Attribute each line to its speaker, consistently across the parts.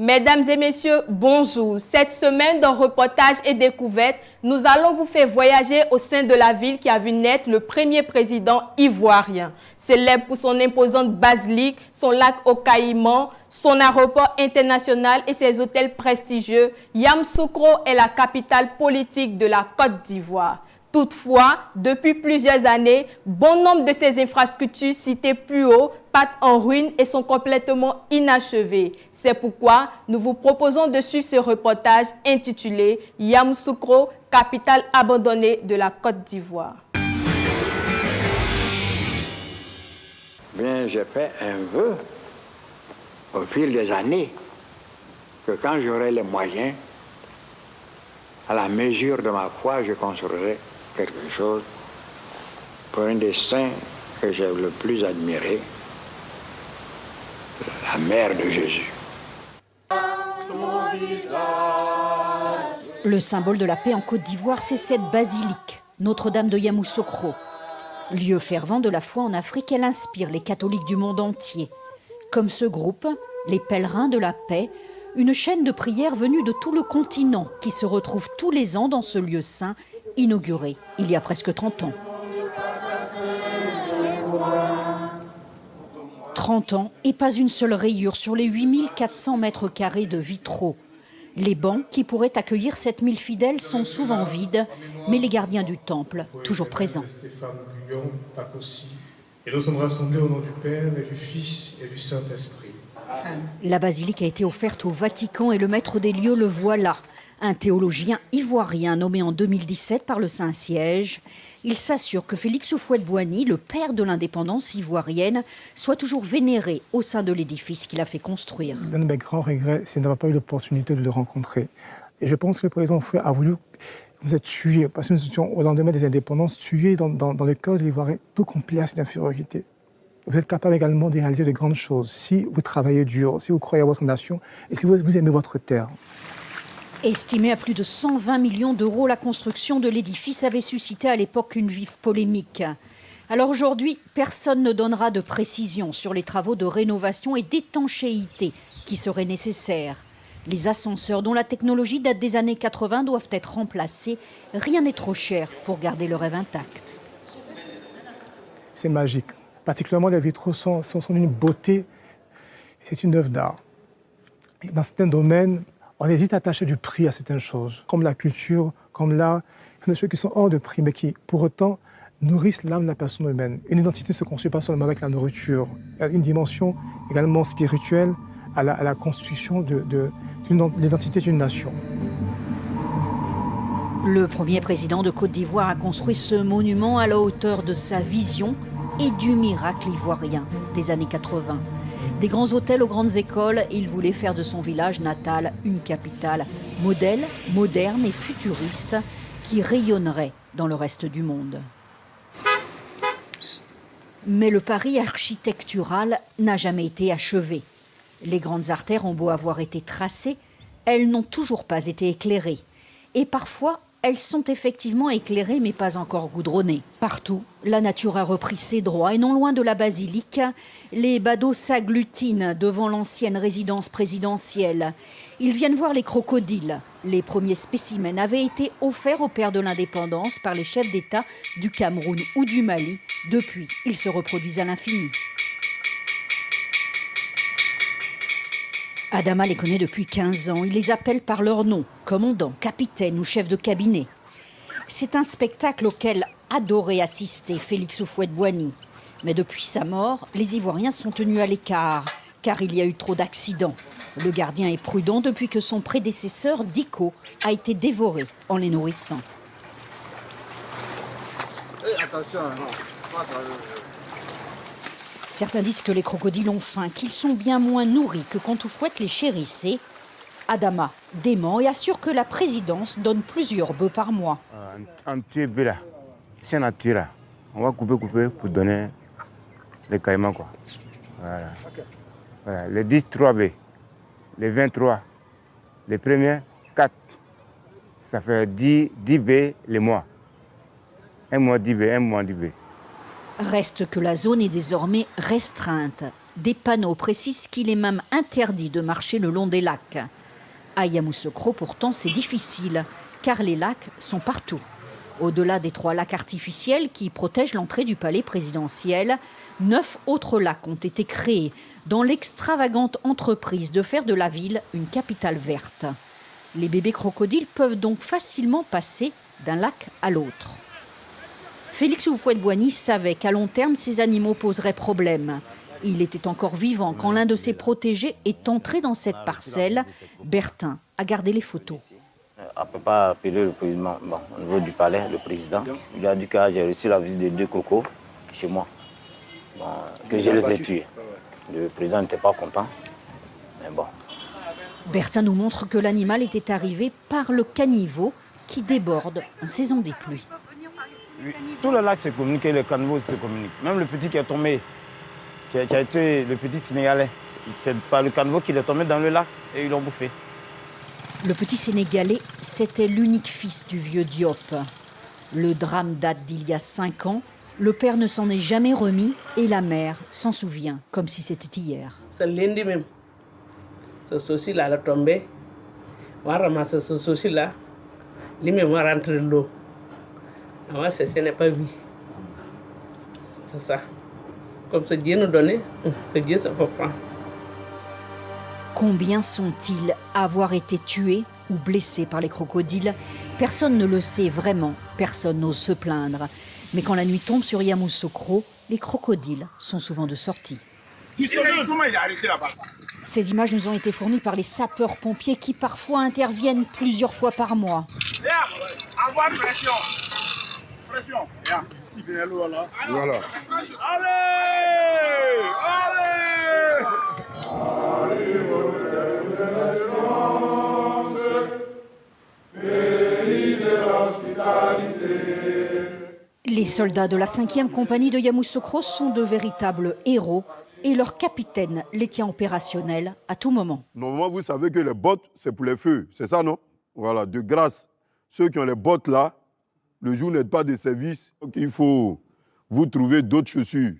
Speaker 1: Mesdames et messieurs, bonjour. Cette semaine, dans Reportage et Découverte, nous allons vous faire voyager au sein de la ville qui a vu naître le premier président ivoirien. Célèbre pour son imposante basilique, son lac aux Caïmans, son aéroport international et ses hôtels prestigieux, Yamoussoukro est la capitale politique de la Côte d'Ivoire. Toutefois, depuis plusieurs années, bon nombre de ces infrastructures citées plus haut partent en ruine et sont complètement inachevées. C'est pourquoi nous vous proposons de suivre ce reportage intitulé « Yamoussoukro, capitale abandonnée de la Côte d'Ivoire ».
Speaker 2: Bien, j'ai fait un vœu au fil des années que quand j'aurai les moyens, à la mesure de ma foi, je construirai quelque chose pour un destin que j'ai le plus admiré, la mère de Jésus.
Speaker 3: Le symbole de la paix en Côte d'Ivoire, c'est cette basilique, Notre-Dame de Yamoussoukro. Lieu fervent de la foi en Afrique, elle inspire les catholiques du monde entier. Comme ce groupe, les Pèlerins de la Paix, une chaîne de prières venue de tout le continent qui se retrouve tous les ans dans ce lieu saint, inauguré il y a presque 30 ans. 30 ans et pas une seule rayure sur les 8400 mètres carrés de vitraux. Les bancs qui pourraient accueillir 7000 fidèles sont souvent vides, mais les gardiens du temple, toujours présents.
Speaker 4: Et nous sommes rassemblés au nom du Père et du Fils et du Saint-Esprit.
Speaker 3: La basilique a été offerte au Vatican et le maître des lieux le voilà. Un théologien ivoirien nommé en 2017 par le Saint-Siège. Il s'assure que Félix Houphouët-Boigny, le père de l'indépendance ivoirienne, soit toujours vénéré au sein de l'édifice qu'il a fait construire.
Speaker 5: L'un de mes grands regrets, c'est d'avoir pas eu l'opportunité de le rencontrer. Et je pense que le président Houphouët a voulu nous être tués, parce que nous étions au lendemain des indépendances, tués dans le cœur de l'Ivoirien, tout complexe d'infériorité. Vous êtes capable également de réaliser de grandes choses si vous travaillez dur, si vous croyez à votre nation et si vous aimez votre terre.
Speaker 3: Estimée à plus de 120 millions d'euros, la construction de l'édifice avait suscité à l'époque une vive polémique. Alors aujourd'hui, personne ne donnera de précision sur les travaux de rénovation et d'étanchéité qui seraient nécessaires. Les ascenseurs, dont la technologie date des années 80, doivent être remplacés. Rien n'est trop cher pour garder le rêve intact.
Speaker 5: C'est magique. Particulièrement, les vitraux sont d'une beauté. C'est une œuvre d'art. Dans certains domaines, on hésite à attacher du prix à certaines choses, comme la culture, comme l'art. Il y a des choses qui sont hors de prix, mais qui, pour autant, nourrissent l'âme de la personne humaine. Une identité ne se construit pas seulement avec la nourriture. Il y a une dimension également spirituelle à la constitution de l'identité d'une nation.
Speaker 3: Le premier président de Côte d'Ivoire a construit ce monument à la hauteur de sa vision et du miracle ivoirien des années 80. Des grands hôtels aux grandes écoles, il voulait faire de son village natal une capitale modèle, moderne et futuriste qui rayonnerait dans le reste du monde. Mais le pari architectural n'a jamais été achevé. Les grandes artères ont beau avoir été tracées, elles n'ont toujours pas été éclairées. Et parfois, elles sont effectivement éclairées mais pas encore goudronnées. Partout, la nature a repris ses droits et non loin de la basilique, les badauds s'agglutinent devant l'ancienne résidence présidentielle. Ils viennent voir les crocodiles. Les premiers spécimens avaient été offerts au père de l'indépendance par les chefs d'État du Cameroun ou du Mali. Depuis, ils se reproduisent à l'infini. Adama les connaît depuis 15 ans. Il les appelle par leur nom, commandant, capitaine ou chef de cabinet. C'est un spectacle auquel adorait assister Félix Houphouët-Boigny. Mais depuis sa mort, les Ivoiriens sont tenus à l'écart, car il y a eu trop d'accidents. Le gardien est prudent depuis que son prédécesseur, Diko, a été dévoré en les nourrissant.
Speaker 6: Attention,
Speaker 3: Certains disent que les crocodiles ont faim, qu'ils sont bien moins nourris que quand Houphouët les chérissait. Adama dément et assure que la présidence donne plusieurs bœufs par mois.
Speaker 6: Un petit bœuf là, c'est un tire. On va couper pour donner les caïmans quoi. Voilà. Okay. Voilà. Les 13 bœufs, les 23, les premiers 4, ça fait 10 bœufs les mois. Un mois 10 bœufs, un mois 10 bœufs.
Speaker 3: Reste que la zone est désormais restreinte. Des panneaux précisent qu'il est même interdit de marcher le long des lacs. À Yamoussoukro, pourtant, c'est difficile, car les lacs sont partout. Au-delà des 3 lacs artificiels qui protègent l'entrée du palais présidentiel, 9 autres lacs ont été créés dans l'extravagante entreprise de faire de la ville une capitale verte. Les bébés crocodiles peuvent donc facilement passer d'un lac à l'autre. Félix Houphouët-Boigny savait qu'à long terme, ces animaux poseraient problème. Il était encore vivant quand l'un de ses protégés est entré dans cette parcelle. Bertin a gardé les photos.
Speaker 7: On ne peut pas appeler le président, au niveau du palais, le président. Il a dit que j'ai reçu la visite de 2 cocos chez moi, que je les ai tués. Le président n'était pas content, mais bon.
Speaker 3: Bertin nous montre que l'animal était arrivé par le caniveau qui déborde en saison des pluies.
Speaker 7: Tout le lac se communique et le caniveau se communique. Même le petit qui est tombé, qui a été le petit Sénégalais, c'est par le caniveau qu'il est tombé dans le lac et ils l'ont bouffé.
Speaker 3: Le petit Sénégalais, c'était l'unique fils du vieux Diop. Le drame date d'il y a 5 ans. Le père ne s'en est jamais remis et la mère s'en souvient comme si c'était hier.
Speaker 8: C'est lundi même. Ce souci-là est tombé. On a ramassé ce souci-là. Lui-même va rentrer de l'eau. Moi, ce n'est pas vu. C'est ça. Comme ce Dieu nous donnait, c'est Dieu ça faut prendre.
Speaker 3: Combien sont-ils à avoir été tués ou blessés par les crocodiles? Personne ne le sait vraiment, personne n'ose se plaindre. Mais quand la nuit tombe sur Yamoussoukro, les crocodiles sont souvent de sortie.
Speaker 9: Comment il est arrêté là-bas?
Speaker 3: Ces images nous ont été fournies par les sapeurs-pompiers qui parfois interviennent plusieurs fois par mois.
Speaker 9: Avoir pression. Pression. Ici, venez l'eau là.
Speaker 10: Voilà.
Speaker 3: Les soldats de la 5e compagnie de Yamoussoukro sont de véritables héros et leur capitaine les tient opérationnels à tout moment.
Speaker 10: Normalement, vous savez que les bottes, c'est pour les feux. C'est ça, non? Voilà, de grâce. Ceux qui ont les bottes là, le jour n'est pas de service. Donc il faut vous trouver d'autres chaussures.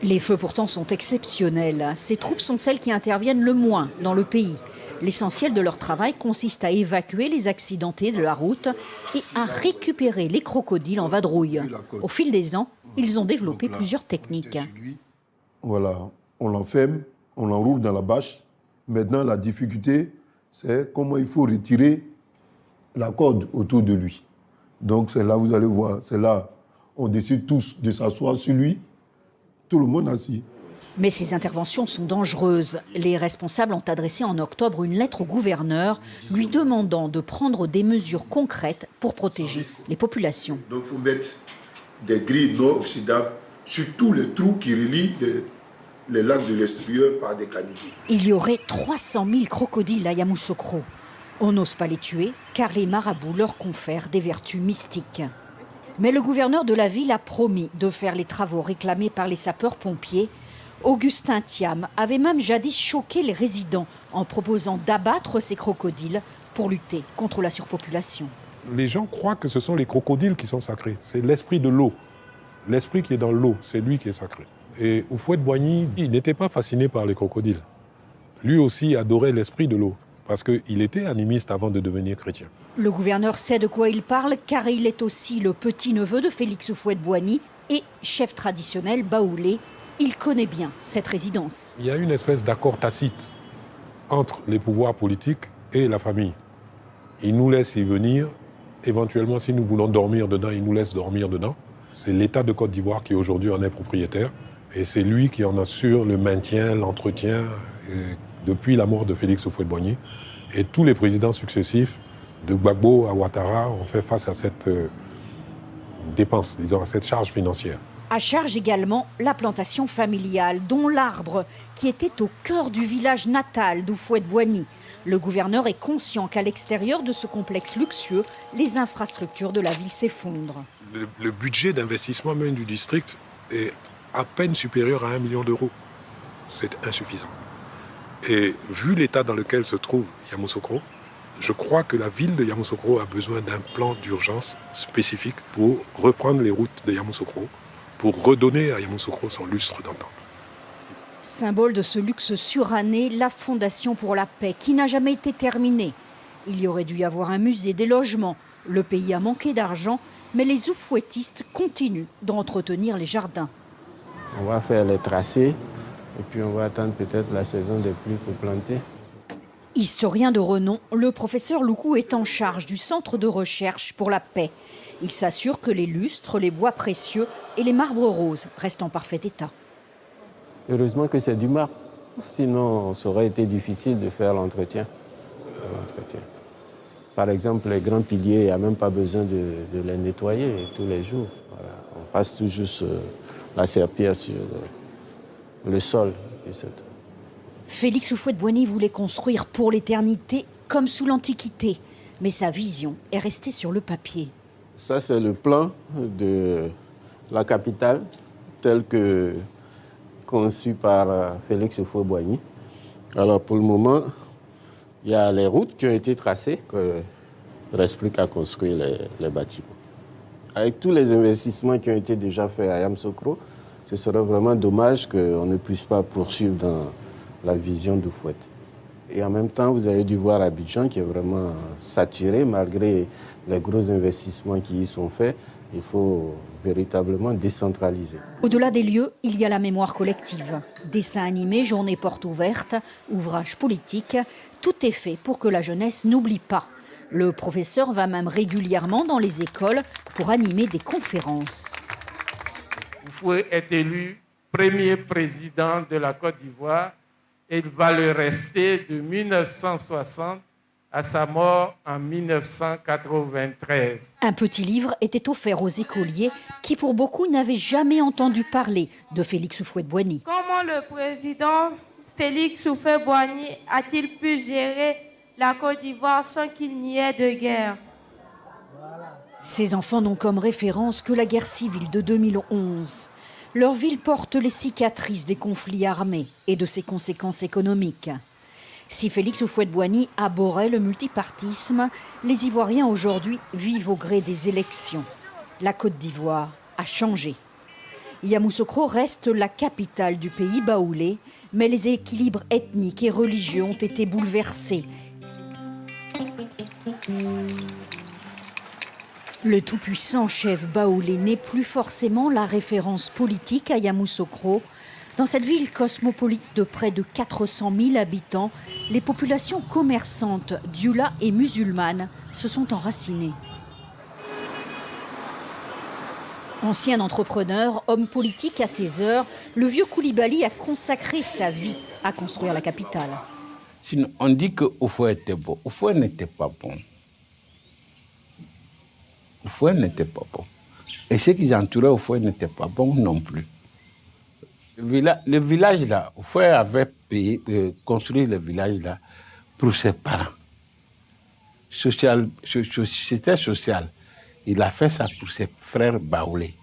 Speaker 3: Les feux pourtant sont exceptionnels. Ces troupes sont celles qui interviennent le moins dans le pays. L'essentiel de leur travail consiste à évacuer les accidentés de la route et à récupérer les crocodiles en vadrouille. Au fil des ans, ils ont développé plusieurs techniques.
Speaker 10: Voilà, on l'enferme, on l'enroule dans la bâche. Maintenant, la difficulté, c'est comment il faut retirer la corde autour de lui. Donc c'est là, vous allez voir, c'est là, on décide tous de s'asseoir sur lui, tout le monde assis.
Speaker 3: Mais ces interventions sont dangereuses. Les responsables ont adressé en octobre une lettre au gouverneur lui demandant de prendre des mesures concrètes pour protéger les populations.
Speaker 10: Donc il faut mettre des grilles non oxydables sur tous les trous qui relient les lacs de l'extérieur par des caniveaux.
Speaker 3: Il y aurait 300 000 crocodiles à Yamoussoukro. On n'ose pas les tuer car les marabouts leur confèrent des vertus mystiques. Mais le gouverneur de la ville a promis de faire les travaux réclamés par les sapeurs-pompiers. Augustin Thiam avait même jadis choqué les résidents en proposant d'abattre ces crocodiles pour lutter contre la surpopulation.
Speaker 11: Les gens croient que ce sont les crocodiles qui sont sacrés. C'est l'esprit de l'eau. L'esprit qui est dans l'eau, c'est lui qui est sacré. Et Houphouët-Boigny, il n'était pas fasciné par les crocodiles. Lui aussi adorait l'esprit de l'eau, parce qu'il était animiste avant de devenir chrétien.
Speaker 3: Le gouverneur sait de quoi il parle, car il est aussi le petit-neveu de Félix Houphouët-Boigny et chef traditionnel baoulé. Il connaît bien cette résidence.
Speaker 11: Il y a une espèce d'accord tacite entre les pouvoirs politiques et la famille. Il nous laisse y venir. Éventuellement, si nous voulons dormir dedans, il nous laisse dormir dedans. C'est l'État de Côte d'Ivoire qui aujourd'hui en est propriétaire. Et c'est lui qui en assure le maintien, l'entretien, depuis la mort de Félix Houphouët-Boigny. Et tous les présidents successifs, de Gbagbo à Ouattara, ont fait face à cette dépense, disons, à cette charge financière.
Speaker 3: À charge également la plantation familiale, dont l'arbre qui était au cœur du village natal d'Houphouët-Boigny. Le gouverneur est conscient qu'à l'extérieur de ce complexe luxueux, les infrastructures de la ville s'effondrent.
Speaker 11: Le budget d'investissement même du district est à peine supérieur à 1 million d'euros. C'est insuffisant. Et vu l'état dans lequel se trouve Yamoussoukro, je crois que la ville de Yamoussoukro a besoin d'un plan d'urgence spécifique pour reprendre les routes de Yamoussoukro, pour redonner à Yamoussoukro son lustre d'antan.
Speaker 3: Symbole de ce luxe suranné, la Fondation pour la paix, qui n'a jamais été terminée. Il y aurait dû y avoir un musée, des logements. Le pays a manqué d'argent, mais les oufouettistes continuent d'entretenir les jardins.
Speaker 12: On va faire les tracés et puis on va attendre peut-être la saison des pluies pour planter.
Speaker 3: Historien de renom, le professeur Loukou est en charge du centre de recherche pour la paix. Il s'assure que les lustres, les bois précieux et les marbres roses restent en parfait état.
Speaker 12: Heureusement que c'est du marbre, sinon ça aurait été difficile de faire l'entretien. Par exemple, les grands piliers, il n'y a même pas besoin de les nettoyer tous les jours. Voilà. On passe tout juste la serpillière sur le sol.
Speaker 3: Félix Houphouët-Boigny voulait construire pour l'éternité comme sous l'Antiquité. Mais sa vision est restée sur le papier.
Speaker 12: Ça, c'est le plan de la capitale tel que conçu par Félix Houphouët-Boigny. Alors, pour le moment, il y a les routes qui ont été tracées, qu'il ne reste plus qu'à construire les bâtiments. Avec tous les investissements qui ont été déjà faits à Yamoussoukro, ce serait vraiment dommage qu'on ne puisse pas poursuivre dans la vision d'Houphouët. Et en même temps, vous avez dû voir Abidjan qui est vraiment saturé malgré les gros investissements qui y sont faits. Il faut véritablement décentraliser.
Speaker 3: Au-delà des lieux, il y a la mémoire collective. Dessins animés, journées portes ouvertes, ouvrages politiques, tout est fait pour que la jeunesse n'oublie pas. Le professeur va même régulièrement dans les écoles pour animer des conférences.
Speaker 13: Houphouët est élu premier président de la Côte d'Ivoire et il va le rester de 1960 à sa mort en 1993.
Speaker 3: Un petit livre était offert aux écoliers qui, pour beaucoup, n'avaient jamais entendu parler de Félix Houphouët-Boigny.
Speaker 14: Comment le président Félix Houphouët-Boigny a-t-il pu gérer la Côte d'Ivoire sans qu'il n'y ait de guerre?
Speaker 3: Ces enfants n'ont comme référence que la guerre civile de 2011. Leur ville porte les cicatrices des conflits armés et de ses conséquences économiques. Si Félix Houphouët-Boigny abhorrait le multipartisme, les Ivoiriens aujourd'hui vivent au gré des élections. La Côte d'Ivoire a changé. Yamoussoukro reste la capitale du pays baoulé, mais les équilibres ethniques et religieux ont été bouleversés. Le tout-puissant chef baoulé n'est plus forcément la référence politique à Yamoussoukro. Dans cette ville cosmopolite de près de 400 000 habitants, les populations commerçantes, dioula et musulmanes se sont enracinées. Ancien entrepreneur, homme politique à ses heures, le vieux Koulibaly a consacré sa vie à construire la capitale.
Speaker 15: Sinon, on dit que Houphouët était bon. Houphouët n'était pas bon. Houphouët n'était pas bon. Et ceux qui entouraient Houphouët n'étaient pas bons non plus. Le village là, Houphouët avait construit le village là pour ses parents. C'était social. Il a fait ça pour ses frères baoulés.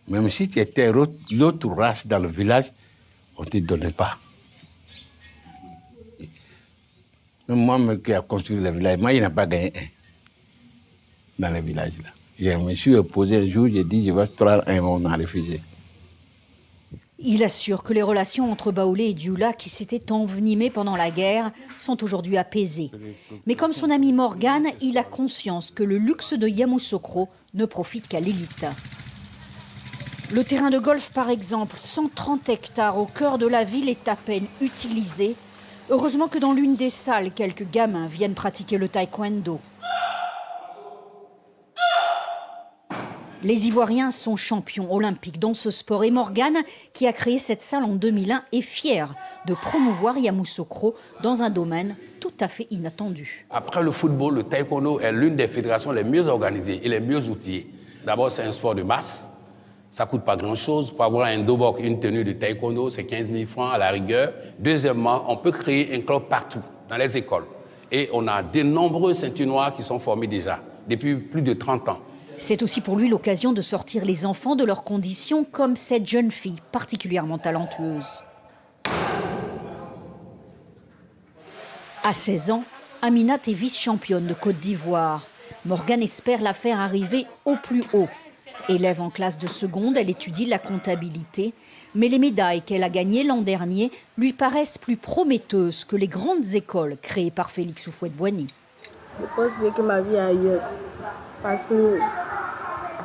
Speaker 15: Même si tu étais l'autre race dans le village, on ne te donnait pas. Même moi qui ai construit le village, moi, il n'a pas gagné un dans le village là. Je me suis opposé un jour, j'ai dit je vais prendre un monde en réfugié.
Speaker 3: Il assure que les relations entre Baoulé et Dioula, qui s'étaient envenimées pendant la guerre, sont aujourd'hui apaisées. Mais comme son ami Morgan, il a conscience que le luxe de Yamoussoukro ne profite qu'à l'élite. Le terrain de golf, par exemple, 130 hectares au cœur de la ville, est à peine utilisé. Heureusement que dans l'une des salles, quelques gamins viennent pratiquer le taekwondo. Les Ivoiriens sont champions olympiques dans ce sport et Morgan, qui a créé cette salle en 2001, est fier de promouvoir Yamoussoukro dans un domaine tout à fait inattendu.
Speaker 16: Après le football, le taekwondo est l'une des fédérations les mieux organisées et les mieux outillées. D'abord, c'est un sport de masse. Ça ne coûte pas grand-chose. Pour avoir un dobok, une tenue de taekwondo, c'est 15 000 francs à la rigueur. Deuxièmement, on peut créer un club partout, dans les écoles. Et on a de nombreux ceintures noires qui sont formés déjà, depuis plus de 30 ans.
Speaker 3: C'est aussi pour lui l'occasion de sortir les enfants de leurs conditions, comme cette jeune fille particulièrement talentueuse. À 16 ans, Aminat est vice-championne de Côte d'Ivoire. Morgan espère la faire arriver au plus haut. Élève en classe de seconde, elle étudie la comptabilité. Mais les médailles qu'elle a gagnées l'an dernier lui paraissent plus prometteuses que les grandes écoles créées par Félix Houphouët-Boigny.
Speaker 17: Je pense bien que ma vie est ailleurs. Parce que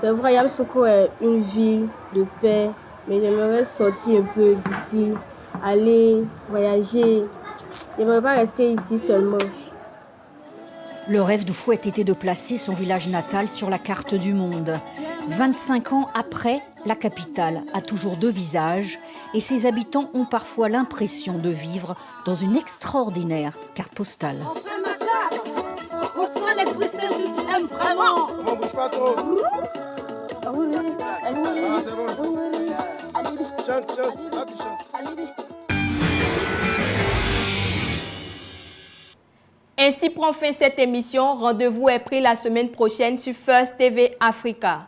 Speaker 17: c'est vrai, Yamoussoukro est une ville de paix. Mais j'aimerais sortir un peu d'ici, aller voyager. Je n'aimerais pas rester ici seulement.
Speaker 3: Le rêve d'Houphouët était de placer son village natal sur la carte du monde. 25 ans après, la capitale a toujours deux visages et ses habitants ont parfois l'impression de vivre dans une extraordinaire carte postale.
Speaker 18: Reçois l'Esprit Saint si tu aimes vraiment.
Speaker 9: On bouge pas trop. Chante.
Speaker 1: Ainsi prend fin cette émission. Rendez-vous est pris la semaine prochaine sur First TV Africa.